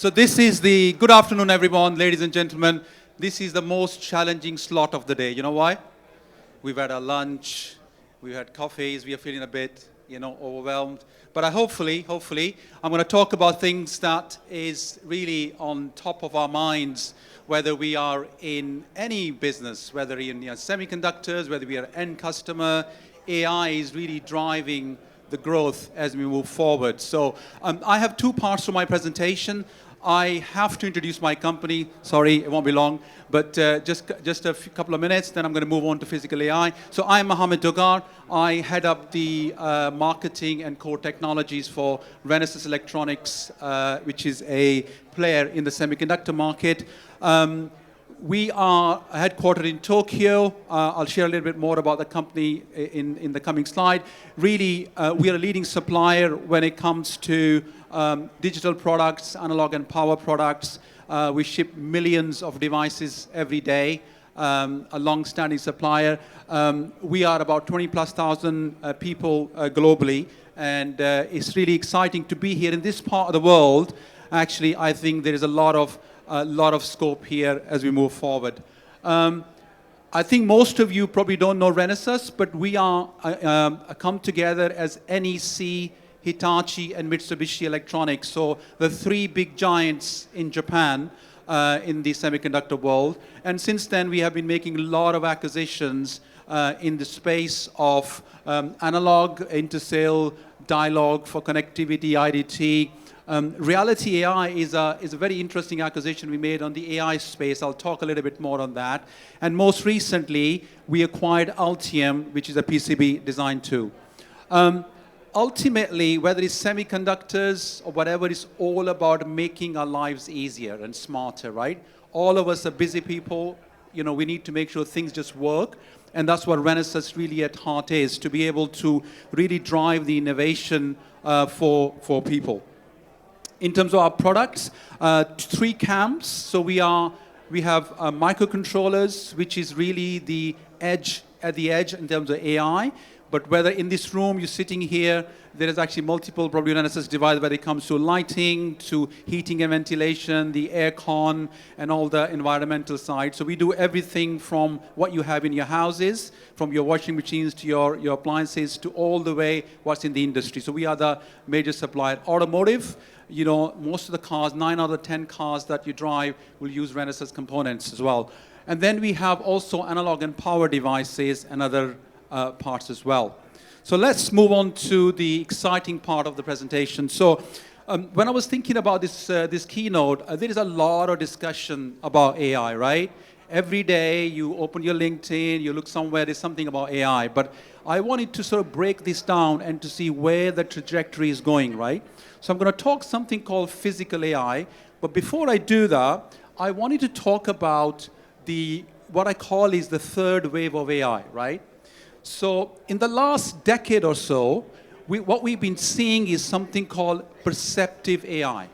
So this is the, good afternoon everyone, ladies and gentlemen. This is the most challenging slot of the day. You know why? We've had our lunch, we've had coffees, we are feeling a bit, overwhelmed. But hopefully, I'm going to talk about things that is really on top of our minds, whether we are in any business, whether in semiconductors, whether we are end customer. AI is really driving the growth as we move forward. So I have two parts to my presentation. I have to introduce my company. Sorry, it won't be long, but just a couple of minutes, then I'm going to move on to physical AI. So I'm Mohammed Dogar. I head up the marketing and core technologies for Renesas Electronics, which is a player in the semiconductor market. We are headquartered in Tokyo. I'll share a little bit more about the company in the coming slide. Really, we are a leading supplier when it comes to digital products, analog and power products. We ship millions of devices every day, a long-standing supplier. We are about 20,000+ people globally, and it's really exciting to be here in this part of the world. Actually, I think there is a lot of scope here as we move forward. I think most of you probably don't know Renesas, but we are come together as NEC, Hitachi, and Mitsubishi Electronics. So the three big giants in Japan in the semiconductor world. And since then, we have been making a lot of acquisitions in the space of analog, intercell, dialogue for connectivity, IDT. Reality AI is a very interesting acquisition we made on the AI space. I'll talk a little bit more on that. And most recently, we acquired Altium, which is a PCB design tool. Ultimately, whether it's semiconductors or whatever, it's all about making our lives easier and smarter, right? All of us are busy people. We need to make sure things just work. And that's what Renesas really at heart is, to be able to really drive the innovation for people. In terms of our products, three camps. So we have microcontrollers, which is really the edge at the edge in terms of AI. But whether in this room, you're sitting here, there is actually multiple probably Renesas devices when it comes to lighting, to heating and ventilation, the air con, and all the environmental side. So we do everything from what you have in your houses, from your washing machines to your appliances, to all the way what's in the industry. So we are the major supplier. Automotive, most of the cars, 9 out of 10 cars that you drive will use Renesas components as well. And then we have also analog and power devices and other parts as well. So let's move on to the exciting part of the presentation. So when I was thinking about this keynote, there is a lot of discussion about AI, right? Every day you open your LinkedIn, you look somewhere, there's something about AI. But I wanted to sort of break this down and to see where the trajectory is going, right? So I'm going to talk something called physical AI. But before I do that, I wanted to talk about what I call is the third wave of AI, right? So in the last decade or so, what we've been seeing is something called perceptive AI,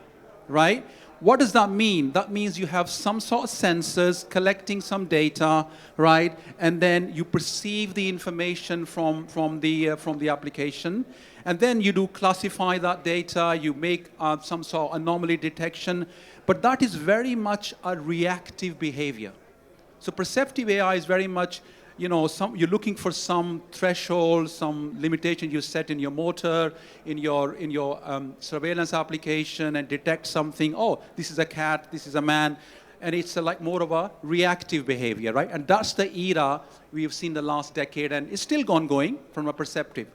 right? What does that mean? That means you have some sort of sensors collecting some data, right? And then you perceive the information from the application. And then you do classify that data, you make some sort of anomaly detection. But that is very much a reactive behavior. So perceptive AI is very much you're looking for some threshold, some limitation you set in your motor, in your surveillance application, and detect something. Oh, this is a cat, this is a man, and it's like more of a reactive behavior, right? And that's the era we've seen the last decade, and it's still ongoing from a perceptive.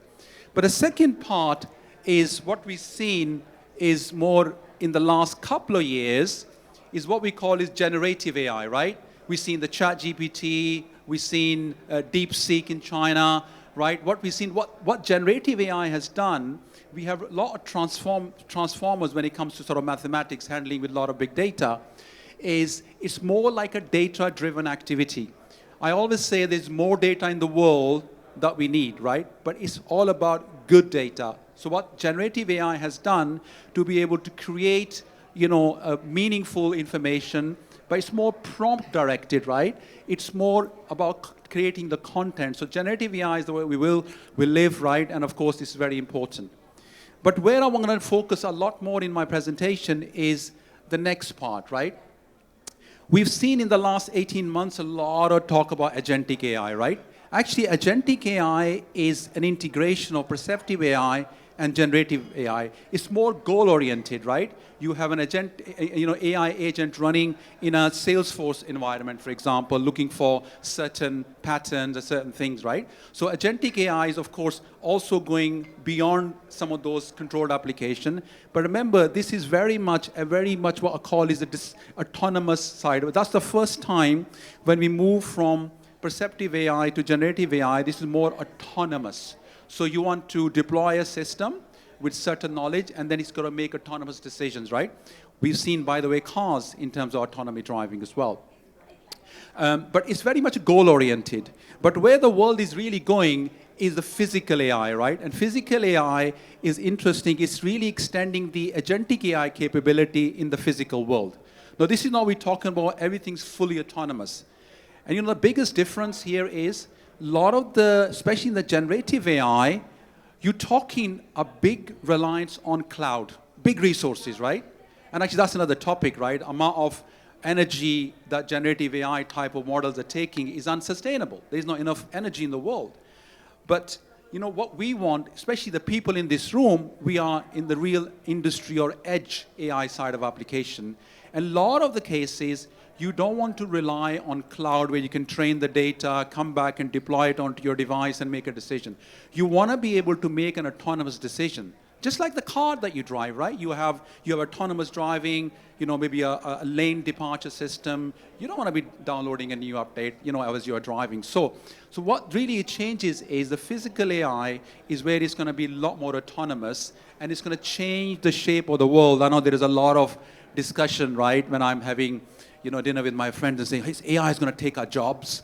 But the second part is what we've seen is more in the last couple of years is what we call is generative AI, right? We've seen the ChatGPT. We've seen DeepSeek in China, right? What generative AI has done, we have a lot of transformers when it comes to sort of mathematics, handling with a lot of big data, it's more like a data-driven activity. I always say there's more data in the world that we need, right? But it's all about good data. So what generative AI has done to be able to create, meaningful information, but it's more prompt directed, right? It's more about creating the content. So generative AI is the way we live, right? And of course, this is very important. But where I want to focus a lot more in my presentation is the next part, right? We've seen in the last 18 months a lot of talk about agentic AI, right? Actually, agentic AI is an integration of perceptive AI and generative AI. It's more goal-oriented, right? You have an agent, AI agent running in a Salesforce environment, for example, looking for certain patterns or certain things, right? So agentic AI is, of course, also going beyond some of those controlled applications. But remember, this is very much what I call is the autonomous side. That's the first time when we move from perceptive AI to generative AI, this is more autonomous. So you want to deploy a system with certain knowledge, and then it's got to make autonomous decisions, right? We've seen, by the way, cars in terms of autonomy driving as well. But it's very much goal-oriented. But where the world is really going is the physical AI, right? And physical AI is interesting. It's really extending the agentic AI capability in the physical world. Now, this is now we're talking about everything's fully autonomous. And the biggest difference here is a lot of especially in the generative AI, you're talking a big reliance on cloud, big resources, right? And actually that's another topic, right? Amount of energy that generative AI type of models are taking is unsustainable. There's not enough energy in the world. But what we want, especially the people in this room, we are in the real industry or edge AI side of application. And a lot of the cases, you don't want to rely on cloud where you can train the data, come back and deploy it onto your device and make a decision. You want to be able to make an autonomous decision. Just like the car that you drive, right? You have autonomous driving, maybe a lane departure system. You don't want to be downloading a new update, as you are driving. So what really changes is the physical AI is where it's going to be a lot more autonomous, and it's going to change the shape of the world. I know there is a lot of discussion, right, when I'm having dinner with my friends and saying, hey, AI is going to take our jobs.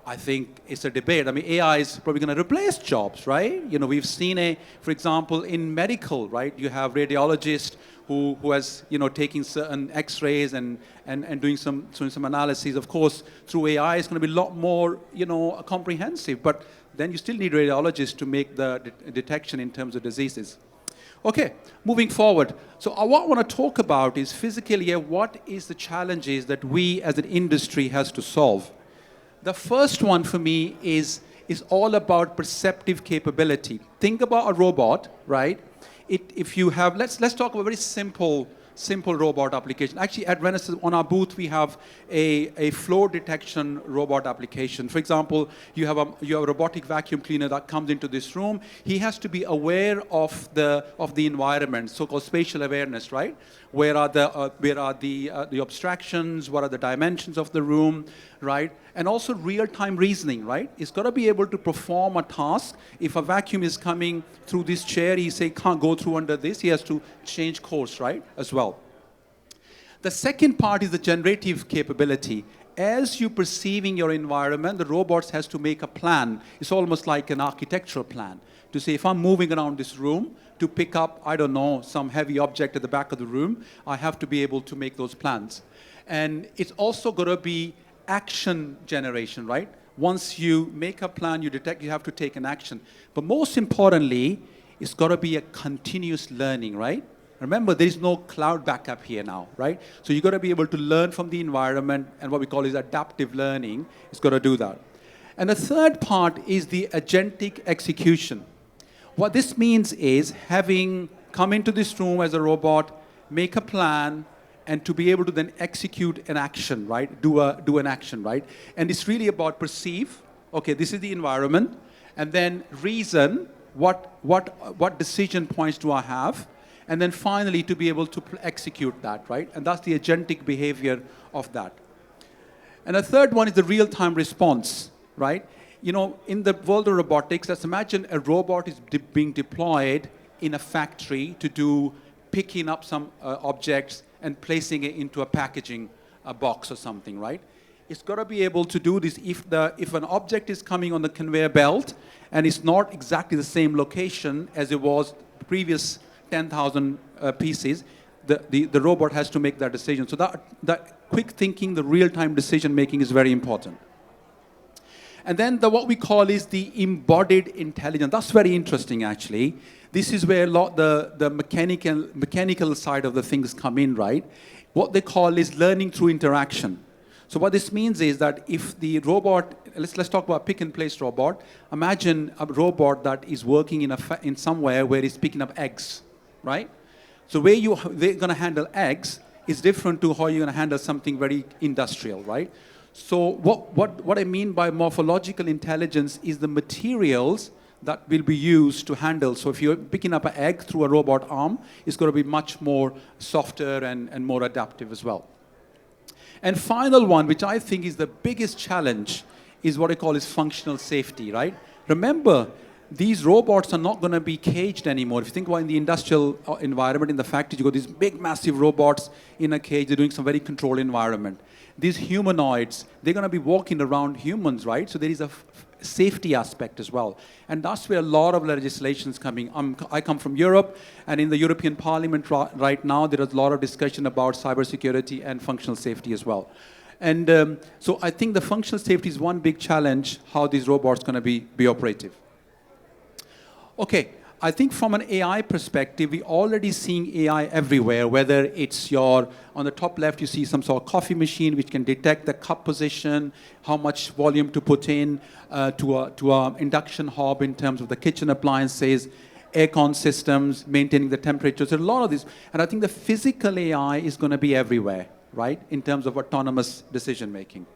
I think it's a debate. I mean, AI is probably going to replace jobs, right? We've seen for example, in medical, right? You have radiologists who has, taking certain X-rays and doing some analyses. Of course, through AI, it's going to be a lot more, comprehensive. But then you still need radiologists to make the detection in terms of diseases. Okay, moving forward. So what I want to talk about is physically, what is the challenges that we as an industry has to solve? The first one for me is all about perceptive capability. Think about a robot, right? If you have, let's talk about a very simple robot application. Actually, at Renesas, on our booth, we have a floor detection robot application. For example, you have a robotic vacuum cleaner that comes into this room. He has to be aware of the environment, so-called spatial awareness, right? Where are the abstractions? What are the dimensions of the room, right? And also real-time reasoning, right? It's got to be able to perform a task. If a vacuum is coming through this chair, he can't go through under this. He has to change course, right, as well. The second part is the generative capability. As you're perceiving your environment, the robots has to make a plan. It's almost like an architectural plan to say, if I'm moving around this room to pick up, I don't know, some heavy object at the back of the room, I have to be able to make those plans. And it's also got to be action generation, right? Once you make a plan, you detect, you have to take an action. But most importantly, it's got to be a continuous learning, right? Remember, there is no cloud backup here now, right? So you've got to be able to learn from the environment, and what we call is adaptive learning. It's got to do that. And the third part is the agentic execution. What this means is having come into this room as a robot, make a plan, and to be able to then execute an action, right? Do an action, right? And it's really about perceive. Okay, this is the environment, and then reason. What decision points do I have? And then finally, to be able to execute that, right? And that's the agentic behavior of that. And the third one is the real-time response, right? In the world of robotics, let's imagine a robot is being deployed in a factory to do picking up some objects and placing it into a packaging box or something, right? It's got to be able to do this if an object is coming on the conveyor belt and it's not exactly the same location as it was the previous 10,000 pieces, the robot has to make that decision. So that quick thinking, the real-time decision making is very important. And then what we call is the embodied intelligence. That's very interesting, actually. This is where a lot the mechanical side of the things come in, right? What they call is learning through interaction. So what this means is that if the robot, let's talk about pick and place robot. Imagine a robot that is working in somewhere where it's picking up eggs, right? So where they're going to handle eggs is different to how you're going to handle something very industrial, right? So what I mean by morphological intelligence is the materials that will be used to handle. So if you're picking up an egg through a robot arm, it's going to be much more softer and more adaptive as well. And final one, which I think is the biggest challenge, is what I call is functional safety, right? Remember, these robots are not going to be caged anymore. If you think about in the industrial environment, in the factory, you got these big, massive robots in a cage. They're doing some very controlled environment. These humanoids, they're going to be walking around humans, right? So there is a safety aspect as well. And that's where a lot of legislation is coming. I come from Europe, and in the European Parliament right now, there is a lot of discussion about cybersecurity and functional safety as well. And so I think the functional safety is one big challenge, how these robots are going to be operative. Okay, I think from an AI perspective, we're already seeing AI everywhere, whether it's on the top left, you see some sort of coffee machine which can detect the cup position, how much volume to put in, to a induction hob in terms of the kitchen appliances, aircon systems, maintaining the temperature. So a lot of this, and I think the physical AI is going to be everywhere, right, in terms of autonomous decision making.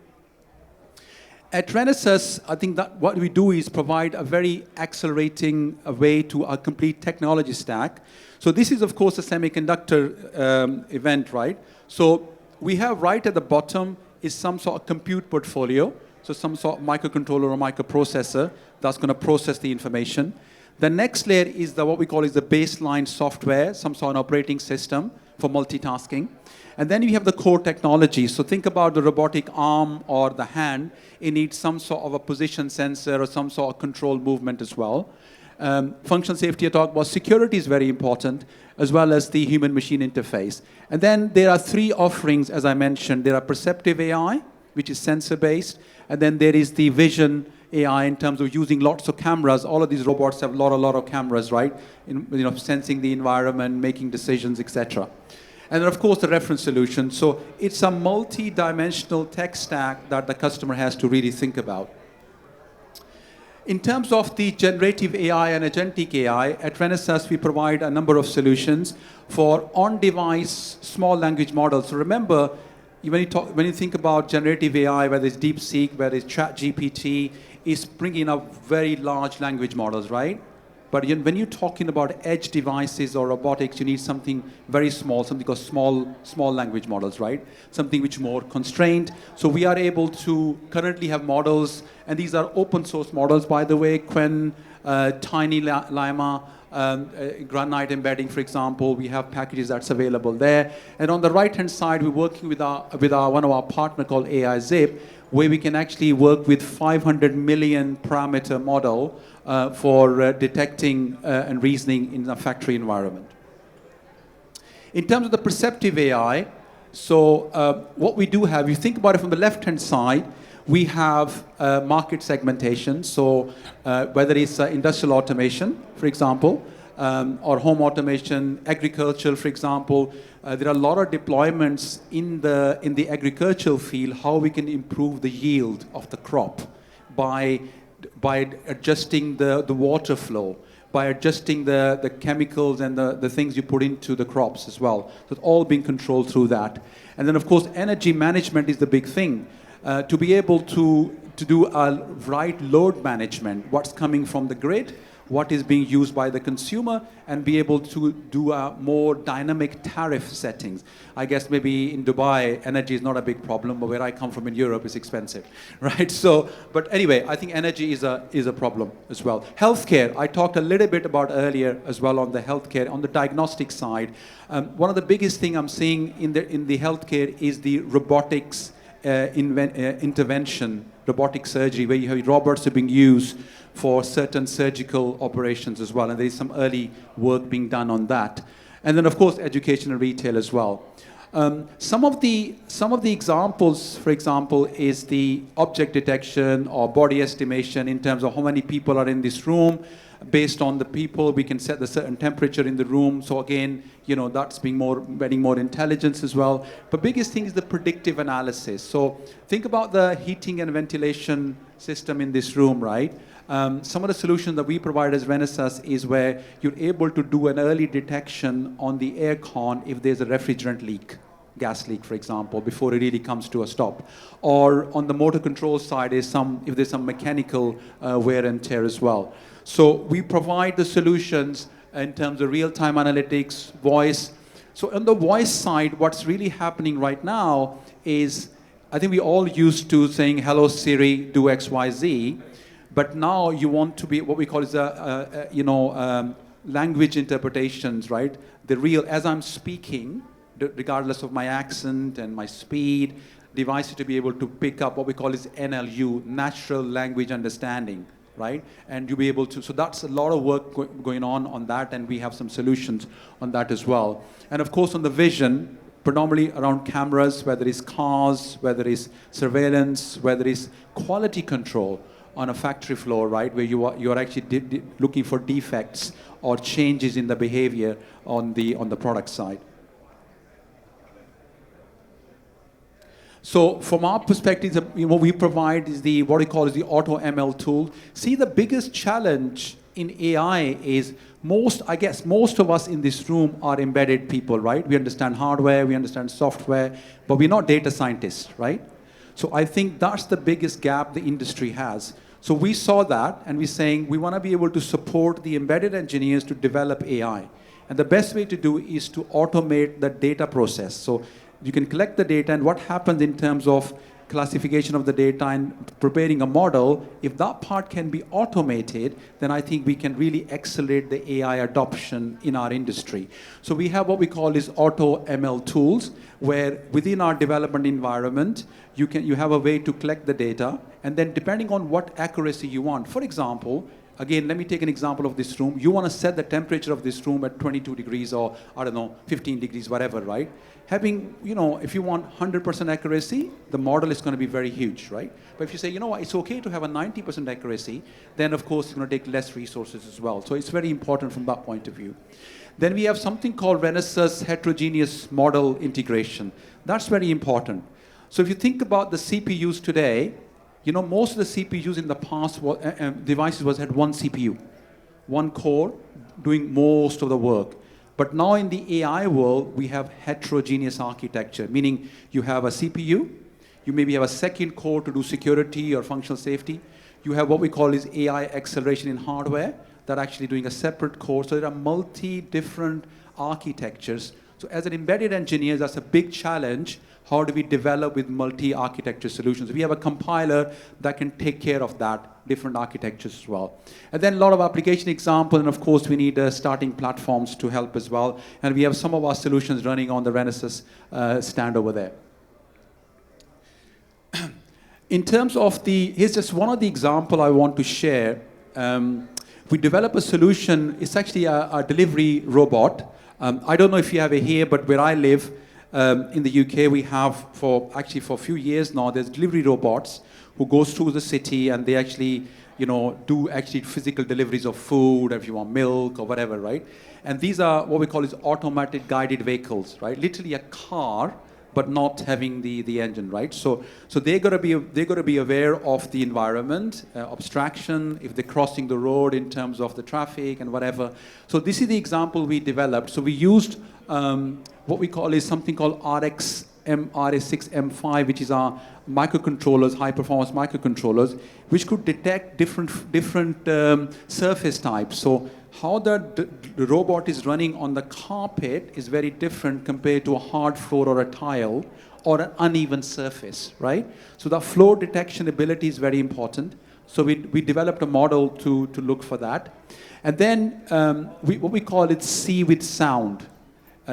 At Renesas, I think that what we do is provide a very accelerating way to a complete technology stack. So this is, of course, a semiconductor event, right? So we have right at the bottom is some sort of compute portfolio, so some sort of microcontroller or microprocessor that's going to process the information. The next layer is what we call is the baseline software, some sort of operating system for multitasking. And then you have the core technology. So think about the robotic arm or the hand. It needs some sort of a position sensor or some sort of control movement as well. Functional safety I talked about. Security is very important, as well as the human-machine interface. And then there are three offerings, as I mentioned. There are perceptive AI, which is sensor-based. And then there is the vision AI in terms of using lots of cameras. All of these robots have a lot of cameras, right? Sensing the environment, making decisions, etc. And then, of course, the reference solution. So it's a multi-dimensional tech stack that the customer has to really think about. In terms of the generative AI and agentic AI, at Renesas, we provide a number of solutions for on-device small language models. So remember, when you think about generative AI, whether it's DeepSeek, whether it's ChatGPT, it's bringing up very large language models, right? But when you're talking about edge devices or robotics, you need something very small, something called small language models, right? Something which is more constrained. So we are able to currently have models, and these are open source models, by the way, Quen, Tiny Llama, Granite embedding, for example. We have packages that's available there. And on the right-hand side, we're working with one of our partner called AIZip, where we can actually work with 500 million parameter model for detecting and reasoning in a factory environment. In terms of the perceptive AI, so what we do have, you think about it from the left-hand side, we have market segmentation. So whether it's industrial automation, for example, or home automation, agriculture, for example, there are a lot of deployments in the agricultural field, how we can improve the yield of the crop by adjusting the water flow, by adjusting the chemicals and the things you put into the crops as well. So it's all being controlled through that. And then, of course, energy management is the big thing. To be able to do a right load management, what's coming from the grid, what is being used by the consumer, and be able to do more dynamic tariff settings. I guess maybe in Dubai, energy is not a big problem, but where I come from in Europe, it's expensive, right? So, but anyway, I think energy is a problem as well. Healthcare, I talked a little bit about earlier as well on the healthcare, on the diagnostic side. One of the biggest thing I'm seeing in the healthcare is the robotics intervention, robotic surgery, where you have robots are being used for certain surgical operations as well. And there is some early work being done on that. And then, of course, education and retail as well. Some of the examples, for example, is the object detection or body estimation in terms of how many people are in this room. Based on the people, we can set the certain temperature in the room. So again, that's getting more intelligence as well. But biggest thing is the predictive analysis. So think about the heating and ventilation system in this room, right? Some of the solutions that we provide as Renesas is where you're able to do an early detection on the aircon if there's a refrigerant leak, gas leak, for example, before it really comes to a stop. Or on the motor control side, if there's some mechanical wear and tear as well. So we provide the solutions in terms of real-time analytics, voice. So on the voice side, what's really happening right now is, I think we all used to saying, hello Siri, do X, Y, Z. But now you want to be what we call is language interpretations, right? The real, as I'm speaking, regardless of my accent and my speed, devices to be able to pick up what we call is NLU, natural language understanding, right? And you'll be able to, so that's a lot of work going on that, and we have some solutions on that as well. And of course on the vision, predominantly around cameras, whether it's cars, whether it's surveillance, whether it's quality control on a factory floor, right, where you are actually looking for defects or changes in the behavior on the product side. So from our perspective, what we provide is what we call is the auto ML tool. See, the biggest challenge in AI is most of us in this room are embedded people, right? We understand hardware, we understand software, but we're not data scientists, right? So I think that's the biggest gap the industry has. So we saw that, and we're saying we want to be able to support the embedded engineers to develop AI. And the best way to do is to automate the data process. So you can collect the data, and what happens in terms of classification of the data and preparing a model, if that part can be automated, then I think we can really accelerate the AI adoption in our industry. So we have what we call is auto ML tools, where within our development environment, you have a way to collect the data, and then depending on what accuracy you want. For example, again, let me take an example of this room. You want to set the temperature of this room at 22 degrees or, 15 degrees, whatever, right? Having, if you want 100% accuracy, the model is going to be very huge, right? But if you say, it's okay to have a 90% accuracy, then of course it's going to take less resources as well. So it's very important from that point of view. Then we have something called Renesas heterogeneous model integration. That's very important. So if you think about the CPUs today, most of the CPUs in the past devices had one CPU, one core doing most of the work. But now in the AI world, we have heterogeneous architecture, meaning you have a CPU, you maybe have a second core to do security or functional safety. You have what we call is AI acceleration in hardware that are actually doing a separate core. So there are multi-different architectures. So as an embedded engineer, that's a big challenge. How do we develop with multi-architecture solutions? We have a compiler that can take care of that, different architectures as well. And then a lot of application examples, and of course we need starting platforms to help as well. And we have some of our solutions running on the Renesas stand over there. In terms of here's just one of the examples I want to share. We develop a solution, it's actually a delivery robot. I don't know if you have it here, but where I live, in the UK, we have for a few years now, there's delivery robots who goes through the city, and they actually, do physical deliveries of food, if you want milk or whatever, right? And these are what we call is automatic guided vehicles, right? Literally a car, but not having the engine, right? So they're gonna be aware of the environment, abstraction, if they're crossing the road in terms of the traffic and whatever. So this is the example we developed. So we used what we call is something called RX RS6 M5, which is our microcontrollers, high-performance microcontrollers, which could detect different surface types. So how the robot is running on the carpet is very different compared to a hard floor or a tile or an uneven surface, right? So the flow detection ability is very important. So we developed a model to look for that. And then what we call it see with sound.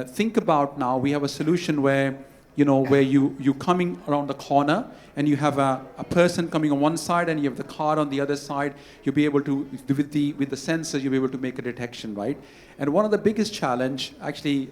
Think about now, we have a solution where, where you coming around the corner and you have a person coming on one side and you have the car on the other side, you'll be able to, with the sensors, you'll be able to make a detection, right? And one of the biggest challenge, actually,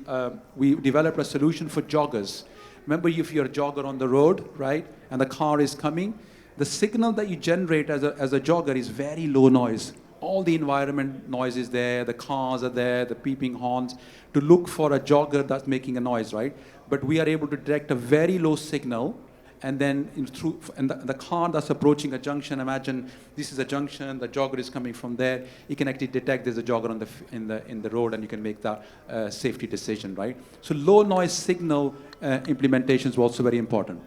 we developed a solution for joggers. Remember, if you're a jogger on the road, right, and the car is coming, the signal that you generate as a jogger is very low noise. All the environment noise is there, the cars are there, the beeping horns, to look for a jogger that's making a noise, right? But we are able to detect a very low signal, and then the car that's approaching a junction, imagine this is a junction, the jogger is coming from there, you can actually detect there's a jogger in the road, and you can make the safety decision, right? So low noise signal implementation is also very important.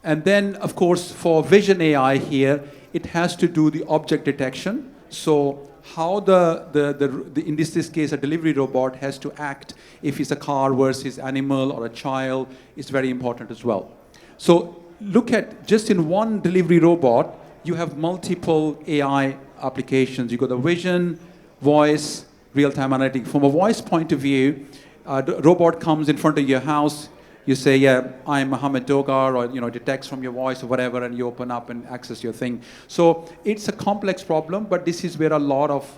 And then, of course, for vision AI here, it has to do the object detection. So how in this case, a delivery robot has to act if it's a car versus animal or a child is very important as well. So look at, just in one delivery robot, you have multiple AI applications. You got the vision, voice, real-time analytics. From a voice point of view, the robot comes in front of your house. You say, yeah, I'm Mohammed Dogar, or detects from your voice or whatever, and you open up and access your thing. So it's a complex problem, but this is where a lot of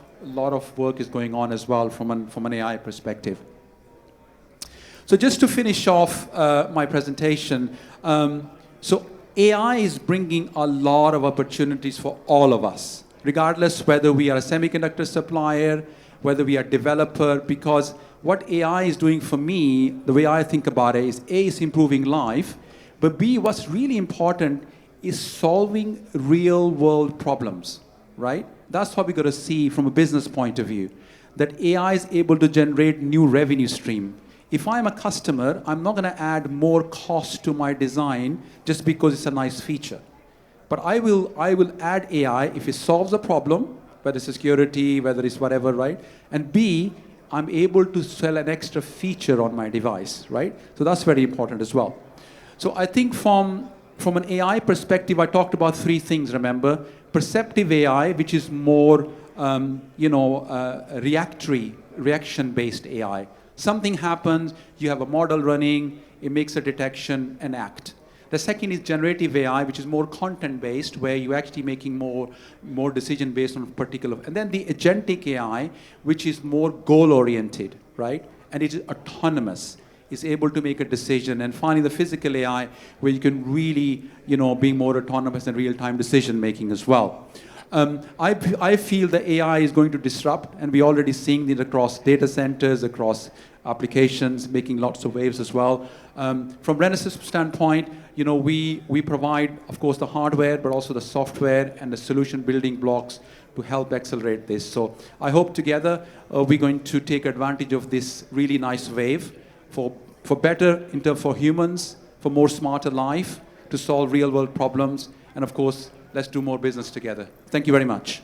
work is going on as well from an AI perspective. So just to finish off my presentation, so AI is bringing a lot of opportunities for all of us, regardless whether we are a semiconductor supplier, whether we are a developer, because what AI is doing for me, the way I think about it, is A, it's improving life, but B, what's really important is solving real world problems, right? That's what we got to see from a business point of view, that AI is able to generate new revenue stream. If I'm a customer, I'm not going to add more cost to my design just because it's a nice feature. But I will add AI if it solves a problem, whether it's security, whether it's whatever, right? And B, I'm able to sell an extra feature on my device, right? So that's very important as well. So I think from an AI perspective, I talked about three things, remember? Perceptive AI, which is more, reaction-based AI. Something happens, you have a model running, it makes a detection and act. The second is generative AI, which is more content-based, where you're actually making more decision based on a particular. And then the agentic AI, which is more goal-oriented, right? And it is autonomous. It's able to make a decision. And finally, the physical AI, where you can really, be more autonomous and real-time decision-making as well. I feel that AI is going to disrupt, and we're already seeing it across data centers, across applications, making lots of waves as well. From Renesas standpoint, we provide, of course, the hardware, but also the software and the solution building blocks to help accelerate this. So I hope together we're going to take advantage of this really nice wave for better for humans, for more smarter life, to solve real world problems, and of course, let's do more business together. Thank you very much.